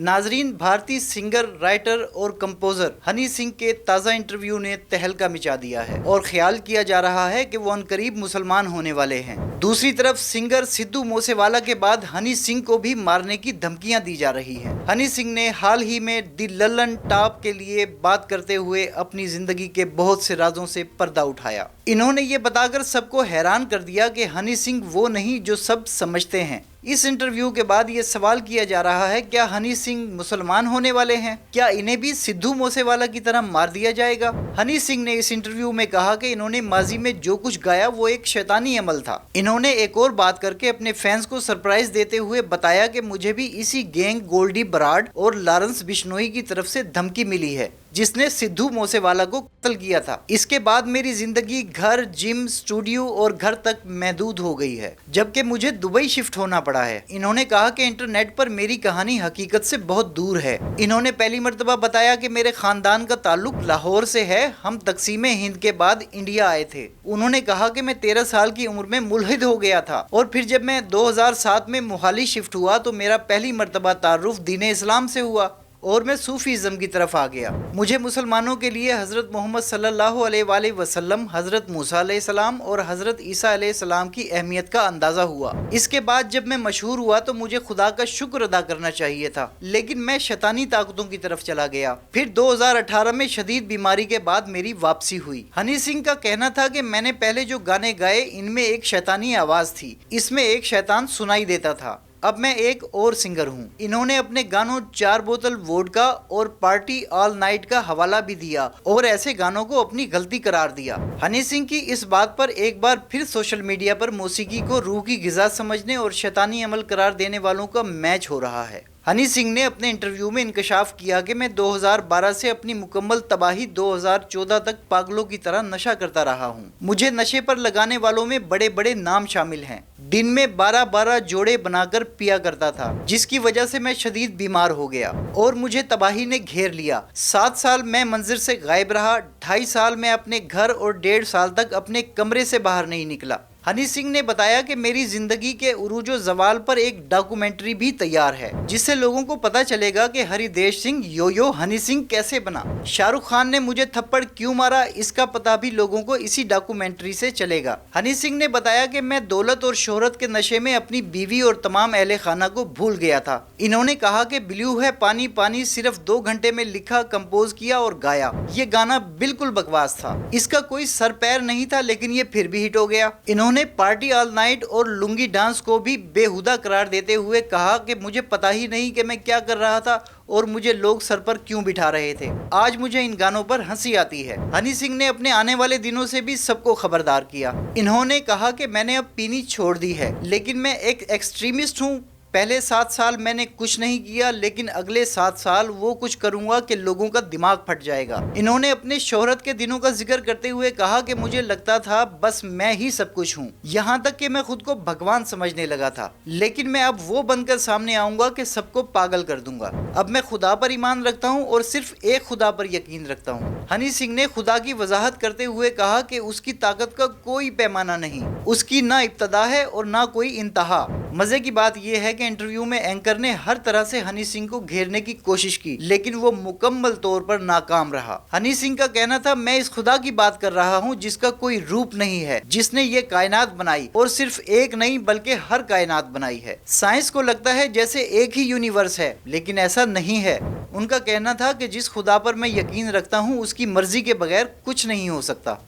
नाजरीन, भारतीय singer, writer और कंपोजर हनी सिंह के ताज़ा इंटरव्यू ने तहलका मचा दिया है और ख्याल किया जा रहा है कि वो अनकरीब मुसलमान होने वाले हैं। दूसरी तरफ सिंगर सिद्धू मूसेवाला के बाद हनी सिंह को भी मारने की धमकियां दी जा रही हैं। हनी सिंह ने हाल ही में दी ललन टॉप के लिए बात करते हुए अपनी जिंदगी के बहुत से राजों से पर्दा उठाया। इन्होंने ये बताकर सबको हैरान कर दिया कि हनी सिंह वो नहीं जो सब समझते हैं। इस इंटरव्यू के बाद ये सवाल किया जा रहा है, क्या हनी सिंह मुसलमान होने वाले हैं? क्या इन्हें भी सिद्धू मूसेवाला की तरह मार दिया जाएगा? हनी सिंह ने इस इंटरव्यू में कहा कि इन्होंने माजी में जो कुछ गाया वो एक शैतानी अमल था। इन्होंने एक और बात करके अपने फैंस को सरप्राइज देते हुए बताया कि मुझे भी इसी गैंग गोल्डी बराड़ और लॉरेंस बिश्नोई की तरफ से धमकी मिली है जिसने सिद्धू मूसेवाला को कत्ल किया था। इसके बाद मेरी जिंदगी घर, जिम, स्टूडियो और घर तक महदूद हो गई है, जबकि मुझे दुबई शिफ्ट होना पड़ा है। इन्होंने कहा कि इंटरनेट पर मेरी कहानी हकीकत से बहुत दूर है। इन्होंने पहली मर्तबा बताया कि मेरे खानदान का ताल्लुक लाहौर से है, हम तकसीमे हिंद के बाद इंडिया आए थे। उन्होंने कहा कि मैं 13 साल की उम्र में मुल्हिद हो गया था और फिर जब मैं 2007 में मोहाली शिफ्ट हुआ तो मेरा पहली मर्तबा तारुफ दीन इस्लाम से हुआ और मैं सूफीज़म की तरफ आ गया। मुझे मुसलमानों के लिए हज़रत मोहम्मद सल्लल्लाहु अलैहि वसल्लम, हज़रत मूसा अलैहिस्सलाम और हज़रत ईसा अलैहिस्सलाम की अहमियत का अंदाज़ा हुआ। इसके बाद जब मैं मशहूर हुआ तो मुझे खुदा का शुक्र अदा करना चाहिए था, लेकिन मैं शैतानी ताकतों की तरफ चला गया। फिर 2018 में शदीद बीमारी के बाद मेरी वापसी हुई। हनी सिंह का कहना था कि मैंने पहले जो गाने गाए इनमें एक शैतानी आवाज़ थी, इसमें एक शैतान सुनाई देता था। अब मैं एक और सिंगर हूँ। इन्होंने अपने गानों 4 बोतल वोडका और पार्टी ऑल नाइट का हवाला भी दिया और ऐसे गानों को अपनी गलती करार दिया। हनी सिंह की इस बात पर एक बार फिर सोशल मीडिया पर मौसीकी को रूह की ग़िज़ा समझने और शैतानी अमल करार देने वालों का मैच हो रहा है। हनी सिंह ने अपने इंटरव्यू में इंकशाफ किया कि मैं 2012 से अपनी मुकम्मल तबाही 2014 तक पागलों की तरह नशा करता रहा हूँ। मुझे नशे पर लगाने वालों में बड़े बड़े नाम शामिल हैं। दिन में 12-12 जोड़े बनाकर पिया करता था, जिसकी वजह से मैं शदीद बीमार हो गया और मुझे तबाही ने घेर लिया। 7 साल मैं मंजिर से गायब रहा। 2.5 साल मैं अपने घर और 1.5 साल तक अपने कमरे से बाहर नहीं निकला। हनी सिंह ने बताया कि मेरी जिंदगी के उरूजो जवाल पर एक डॉक्यूमेंट्री भी तैयार है, जिससे लोगों को पता चलेगा कि हरिदेश सिंह यो हनी सिंह कैसे बना। शाहरुख खान ने मुझे थप्पड़ क्यों मारा, इसका पता भी लोगों को इसी डॉक्यूमेंट्री से चलेगा। हनी सिंह ने बताया कि मैं दौलत और शोहरत के नशे में अपनी बीवी और तमाम अहले खाना को भूल गया था। इन्होंने कहा कि ब्लू है पानी पानी सिर्फ 2 घंटे में लिखा, कंपोज किया और गाया। ये गाना बिल्कुल बकवास था, इसका कोई सर पैर नहीं था, लेकिन ये फिर भी हिट हो गया। इन्होंने पार्टी ऑल नाइट और लुंगी डांस को भी बेहुदा करार देते हुए कहा कि मुझे पता ही नहीं कि मैं क्या कर रहा था और मुझे लोग सर पर क्यों बिठा रहे थे। आज मुझे इन गानों पर हंसी आती है। हनी सिंह ने अपने आने वाले दिनों से भी सबको खबरदार किया। इन्होंने कहा कि मैंने अब पीनी छोड़ दी है, लेकिन मैं एक एक्सट्रीमिस्ट हूँ। पहले 7 साल मैंने कुछ नहीं किया, लेकिन अगले 7 साल वो कुछ करूंगा कि लोगों का दिमाग फट जाएगा। इन्होंने अपने शोहरत के दिनों का जिक्र करते हुए कहा कि मुझे लगता था बस मैं ही सब कुछ हूँ, यहाँ तक कि मैं खुद को भगवान समझने लगा था, लेकिन मैं अब वो बनकर सामने आऊंगा कि सबको पागल कर दूंगा। अब मैं खुदा पर ईमान रखता हूँ और सिर्फ एक खुदा पर यकीन रखता हूँ। हनी सिंह ने खुदा की वजाहत करते हुए कहा कि उसकी ताकत का कोई पैमाना नहीं, उसकी ना इब्तदा है और ना कोई इंतहा। मजे की बात यह है कि इंटरव्यू में एंकर ने हर तरह से हनी सिंह को घेरने की कोशिश की, लेकिन वो मुकम्मल तौर पर नाकाम रहा। हनी सिंह का कहना था, मैं इस खुदा की बात कर रहा हूँ जिसका कोई रूप नहीं है, जिसने ये कायनात बनाई और सिर्फ एक नहीं बल्कि हर कायनात बनाई है। साइंस को लगता है जैसे एक ही यूनिवर्स है, लेकिन ऐसा नहीं है। उनका कहना था कि जिस खुदा पर मैं यकीन रखता हूँ उसकी मर्जी के बगैर कुछ नहीं हो सकता।